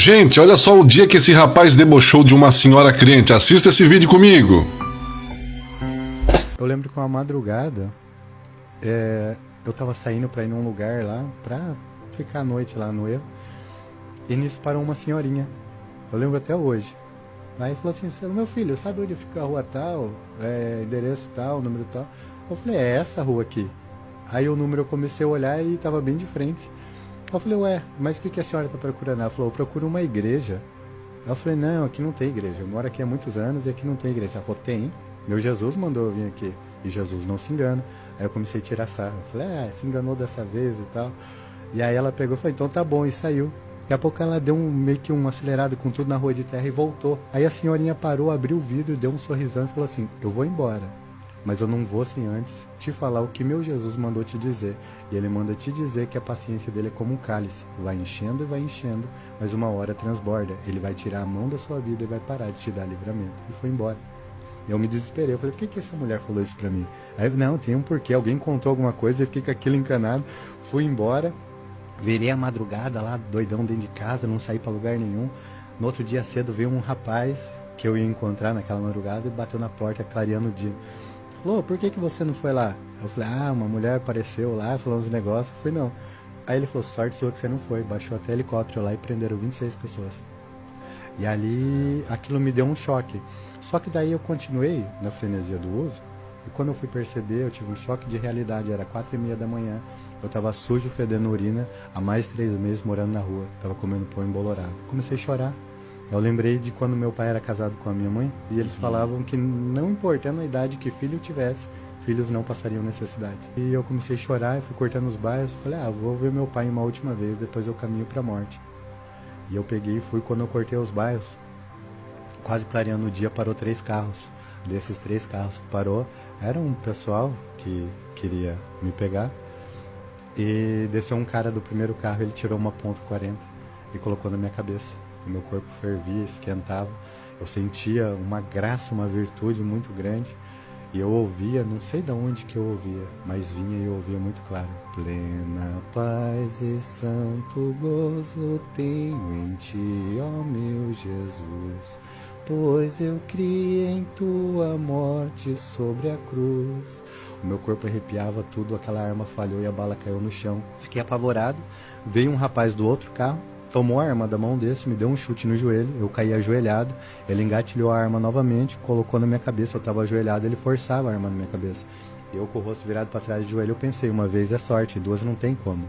Gente, olha só o dia que esse rapaz debochou de uma senhora crente. Assista esse vídeo comigo. Eu lembro que uma madrugada, eu tava saindo pra ir num lugar lá, pra ficar à noite lá no erro, e nisso parou uma senhorinha. Eu lembro até hoje. Aí falou assim: meu filho, sabe onde fica a rua tal, endereço tal, número tal? Eu falei: é essa rua aqui. Aí o número eu comecei a olhar e tava bem de frente. Eu falei: ué, mas o que a senhora tá procurando? Ela falou: eu procuro uma igreja. Aí eu falei: não, aqui não tem igreja. Eu moro aqui há muitos anos e aqui não tem igreja. Ela falou: tem. Meu Jesus mandou eu vir aqui. E Jesus não se engana. Aí eu comecei a tirar sarro. Eu falei: se enganou dessa vez e tal. E aí ela pegou e falou: então tá bom, e saiu. Daqui a pouco ela deu meio que um acelerado com tudo na rua de terra e voltou. Aí a senhorinha parou, abriu o vidro, deu um sorrisão e falou assim: eu vou embora, mas eu não vou sem antes te falar o que meu Jesus mandou te dizer. E ele manda te dizer que a paciência dele é como um cálice. Vai enchendo e vai enchendo, mas uma hora transborda. Ele vai tirar a mão da sua vida e vai parar de te dar livramento. E foi embora. Eu me desesperei. Eu falei: por que essa mulher falou isso pra mim? Aí, não, tem um porquê. Alguém contou alguma coisa e eu fiquei com aquilo encanado. Fui embora. Virei a madrugada lá, doidão dentro de casa, não saí pra lugar nenhum. No outro dia cedo veio um rapaz que eu ia encontrar naquela madrugada e bateu na porta clareando o dia. Falou: por que você não foi lá? Eu falei: uma mulher apareceu lá, falando uns negócios. Eu falei: não. Aí ele falou: sorte sua que você não foi. Baixou até helicóptero lá e prenderam 26 pessoas. E ali, aquilo me deu um choque. Só que daí eu continuei na frenesia do uso. E quando eu fui perceber, eu tive um choque de realidade. Era 4h30 da manhã. Eu tava sujo, fedendo urina, há mais de 3 meses morando na rua. Tava comendo pão embolorado. Comecei a chorar. Eu lembrei de quando meu pai era casado com a minha mãe. E eles falavam que não importando a idade que filho tivesse, filhos não passariam necessidade. E eu comecei a chorar, eu fui cortando os bairros. Falei: vou ver meu pai uma última vez, depois eu caminho pra morte. E eu peguei e fui. Quando eu cortei os bairros, quase clareando o dia, parou 3 carros. Desses 3 carros que parou, era um pessoal que queria me pegar. E desceu um cara do primeiro carro, ele tirou uma .40 e colocou na minha cabeça. O meu corpo fervia, esquentava. Eu sentia uma graça, uma virtude muito grande. E eu ouvia, não sei de onde que eu ouvia, mas vinha e eu ouvia muito claro: plena paz e santo gozo tenho em ti, ó meu Jesus, pois eu criei em tua morte sobre a cruz. O meu corpo arrepiava tudo, aquela arma falhou e a bala caiu no chão. Fiquei apavorado. Veio um rapaz do outro carro, tomou a arma da mão desse, me deu um chute no joelho, eu caí ajoelhado. Ele engatilhou a arma novamente, colocou na minha cabeça. Eu estava ajoelhado, ele forçava a arma na minha cabeça. Eu com o rosto virado para trás do joelho, eu pensei: uma vez é sorte, 2 não tem como.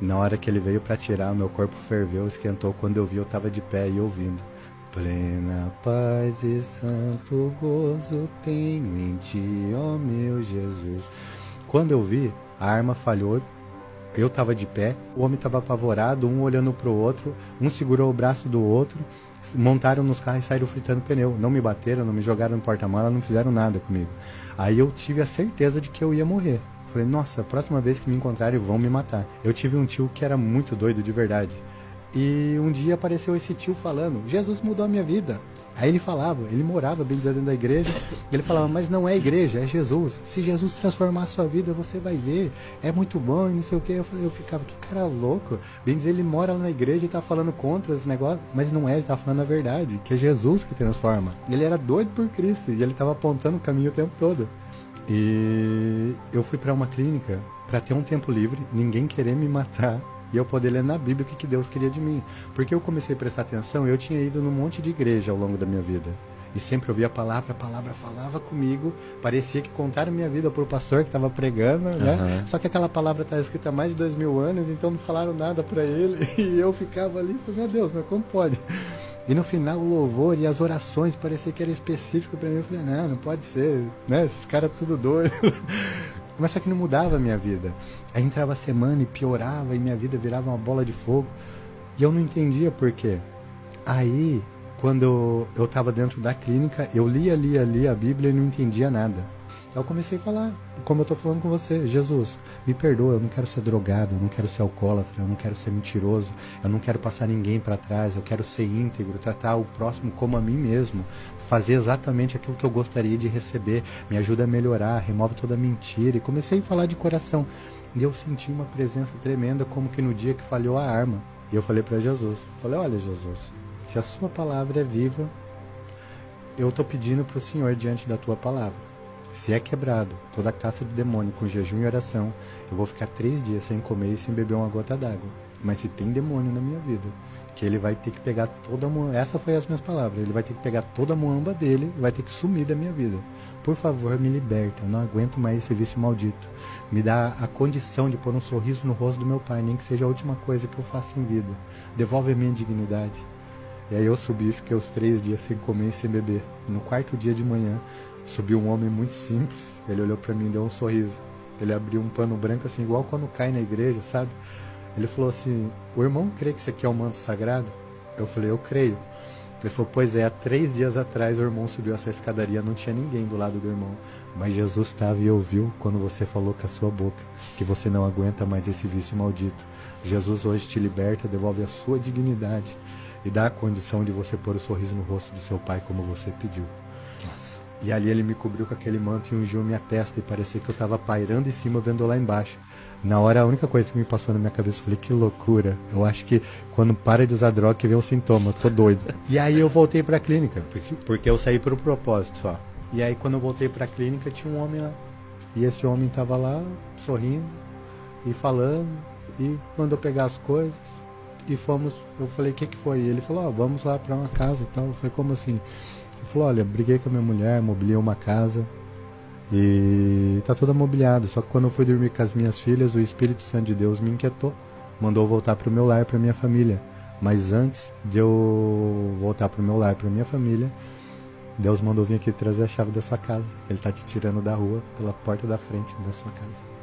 Na hora que ele veio para atirar, meu corpo ferveu, esquentou. Quando eu vi, eu estava de pé e ouvindo: plena paz e santo gozo tenho em ti, ó meu Jesus. Quando eu vi, a arma falhou. Eu estava de pé, o homem estava apavorado, um olhando para o outro, um segurou o braço do outro, montaram nos carros e saíram fritando pneu. Não me bateram, não me jogaram no porta-mala, não fizeram nada comigo. Aí eu tive a certeza de que eu ia morrer. Falei: nossa, a próxima vez que me encontrarem vão me matar. Eu tive um tio que era muito doido de verdade. E um dia apareceu esse tio falando: Jesus mudou a minha vida. Aí ele falava, ele morava bem dentro da igreja, ele falava: mas não é igreja, é Jesus. Se Jesus transformar a sua vida, você vai ver, é muito bom e não sei o que. Eu ficava: que cara louco. Bem dizer, ele mora lá na igreja e tá falando contra esse negócio, mas não é, ele tá falando a verdade, que é Jesus que transforma. Ele era doido por Cristo e ele tava apontando o caminho o tempo todo. E eu fui para uma clínica para ter um tempo livre, ninguém querer me matar, e eu poder ler na Bíblia o que Deus queria de mim. Porque eu comecei a prestar atenção, eu tinha ido num monte de igreja ao longo da minha vida. E sempre ouvia a palavra falava comigo. Parecia que contaram minha vida pro pastor que estava pregando, né? Só que aquela palavra está escrita há mais de 2000 anos, então não falaram nada para ele. E eu ficava ali e falei: meu Deus, mas como pode? E no final o louvor e as orações parecia que era específico para mim. Eu falei: não pode ser, né? Esses caras tudo doido. Mas só que não mudava a minha vida. Aí entrava a semana e piorava, e minha vida virava uma bola de fogo. E eu não entendia por quê. Aí, quando eu estava dentro da clínica, eu lia a Bíblia e não entendia nada. Eu comecei a falar, como eu estou falando com você: Jesus, me perdoa, eu não quero ser drogado, eu não quero ser alcoólatra, eu não quero ser mentiroso, eu não quero passar ninguém para trás, eu quero ser íntegro, tratar o próximo como a mim mesmo, fazer exatamente aquilo que eu gostaria de receber, me ajuda a melhorar, remove toda a mentira. E comecei a falar de coração. E eu senti uma presença tremenda, como que no dia que falhou a arma. E eu falei para Jesus, falei, olha Jesus, se a sua palavra é viva, eu estou pedindo para o Senhor diante da tua palavra. Se é quebrado toda a caça do demônio com jejum e oração, eu vou ficar 3 dias sem comer e sem beber uma gota d'água. Mas se tem demônio na minha vida, que ele vai ter que pegar toda a muamba, essa foi as minhas palavras, ele vai ter que pegar toda a muamba dele e vai ter que sumir da minha vida. Por favor, me liberta, eu não aguento mais esse vício maldito. Me dá a condição de pôr um sorriso no rosto do meu pai, nem que seja a última coisa que eu faça em vida. Devolve a minha dignidade. E aí eu subi e fiquei os 3 dias sem comer e sem beber. No 4º dia de manhã, subiu um homem muito simples, ele olhou pra mim e deu um sorriso. Ele abriu um pano branco assim, igual quando cai na igreja, sabe? Ele falou assim, o irmão crê que isso aqui é um manto sagrado? Eu falei, eu creio. Ele falou, pois é, há 3 dias atrás o irmão subiu essa escadaria, não tinha ninguém do lado do irmão. Mas Jesus estava e ouviu quando você falou com a sua boca, que você não aguenta mais esse vício maldito. Jesus hoje te liberta, devolve a sua dignidade e dá a condição de você pôr o sorriso no rosto do seu pai como você pediu. Nossa. E ali ele me cobriu com aquele manto e ungiu minha testa e parecia que eu estava pairando em cima, vendo lá embaixo. Na hora, a única coisa que me passou na minha cabeça, eu falei, que loucura. Eu acho que quando para de usar droga, que vem um sintoma, tô doido. E aí eu voltei pra clínica, porque eu saí por um propósito só. E aí quando eu voltei pra clínica, tinha um homem lá. E esse homem tava lá, sorrindo e falando, e mandou pegar as coisas. E fomos, eu falei, o que foi? E ele falou, vamos lá pra uma casa e tal. Eu falei, como assim? Ele falou, olha, briguei com a minha mulher, mobiliei uma casa. E tá tudo mobiliado, só que quando eu fui dormir com as minhas filhas, o Espírito Santo de Deus me inquietou, mandou voltar pro meu lar, pra minha família. Mas antes de eu voltar pro meu lar, pra minha família, Deus mandou vir aqui trazer a chave da sua casa. Ele tá te tirando da rua, pela porta da frente da sua casa.